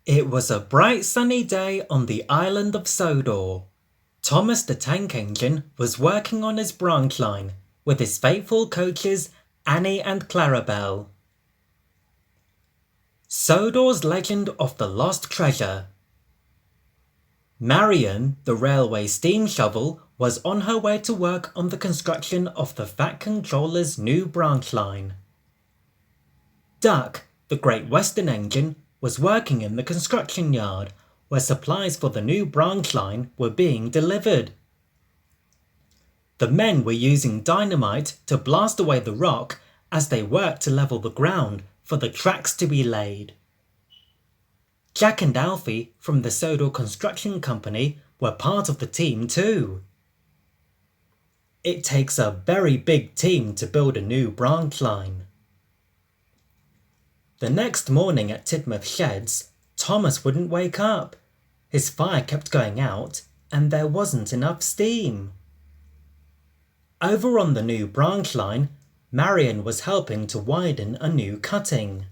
It was a bright sunny day on the island of Sodor. Thomas the Tank Engine was working on his branch line with his faithful coaches Annie and Clarabelle. Sodor's Legend of the Lost Treasure. Marion, the railway steam shovel, was on her way to work on the construction of the Fat Controller's new branch line. Duck, the Great Western Engine, was working in the construction yard where supplies for the new branch line were being delivered. The men were using dynamite to blast away the rock as they worked to level the ground for the tracks to be laid. Jack and Alfie from the Sodor Construction Company were part of the team too. It takes a very big team to build a new branch line. The next morning at Tidmouth Sheds, Thomas wouldn't wake up. His fire kept going out and there wasn't enough steam. Over on the new branch line, Marion was helping to widen a new cutting.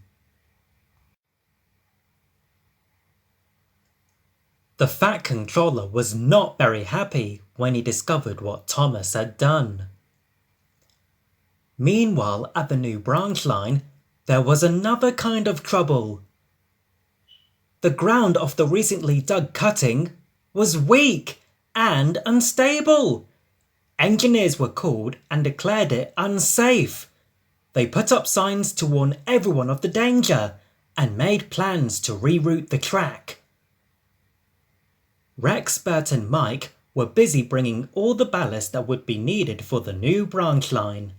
The Fat Controller was not very happy when he discovered what Thomas had done. Meanwhile, at the new branch line, there was another kind of trouble. The ground of the recently dug cutting was weak and unstable. Engineers were called and declared it unsafe. They put up signs to warn everyone of the danger and made plans to reroute the track. Rex, Bert and Mike were busy bringing all the ballast that would be needed for the new branch line.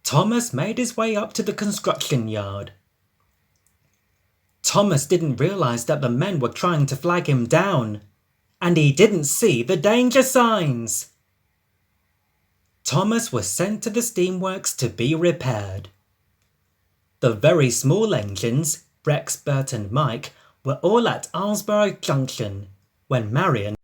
Thomas made his way up to the construction yard. Thomas didn't realise that the men were trying to flag him down, and he didn't see the danger signs. Thomas was sent to the steamworks to be repaired. The very small engines, Rex, Bert and Mike, were all at Arlesborough Junction when Marion.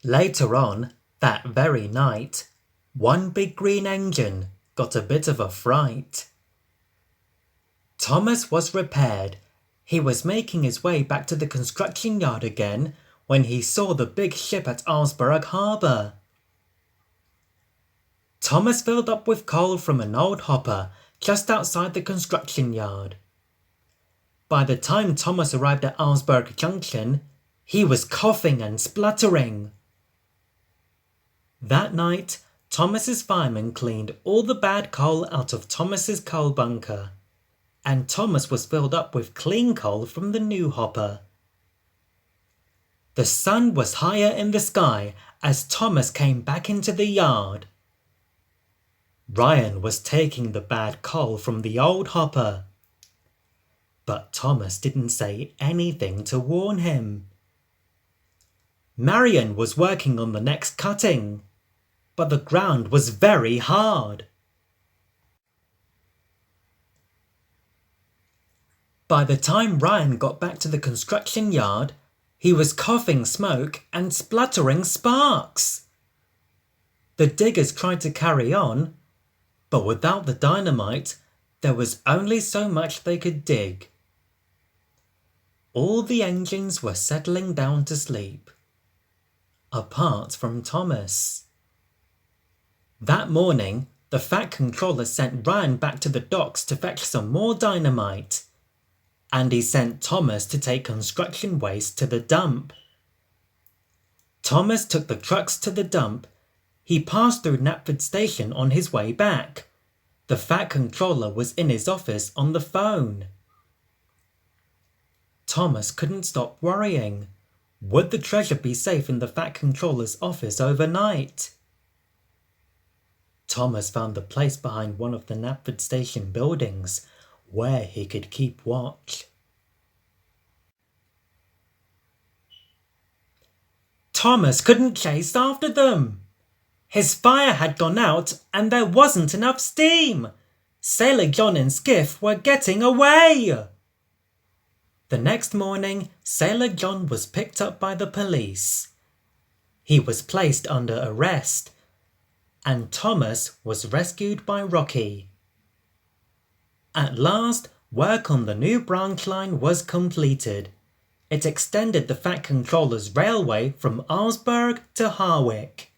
Later on, that very night, one big green engine got a bit of a fright. Thomas was repaired. He was making his way back to the construction yard again when he saw the big ship at Arlesborough Harbour. Thomas filled up with coal from an old hopper just outside the construction yard. By the time Thomas arrived at Arlesborough Junction, he was coughing and spluttering. That night, Thomas's firemen cleaned all the bad coal out of Thomas's coal bunker, and Thomas was filled up with clean coal from the new hopper. The sun was higher in the sky as Thomas came back into the yard. Ryan was taking the bad coal from the old hopper. But Thomas didn't say anything to warn him. Marion was working on the next cutting, but the ground was very hard. By the time Ryan got back to the construction yard, he was coughing smoke and spluttering sparks. The diggers tried to carry on, but without the dynamite, there was only so much they could dig. All the engines were settling down to sleep, apart from Thomas. That morning, the Fat Controller sent Ryan back to the docks to fetch some more dynamite, and he sent Thomas to take construction waste to the dump. Thomas took the trucks to the dump. He passed through Knapford Station on his way back. The Fat Controller was in his office on the phone. Thomas couldn't stop worrying. Would the treasure be safe in the Fat Controller's office overnight? Thomas found the place behind one of the Knapford Station buildings where he could keep watch. Thomas couldn't chase after them. His fire had gone out and there wasn't enough steam. Sailor John and Skiff were getting away. The next morning, Sailor John was picked up by the police. He was placed under arrest, and Thomas was rescued by Rocky. At last, work on the new branch line was completed. It extended the Fat Controller's railway from Augsburg to Harwich.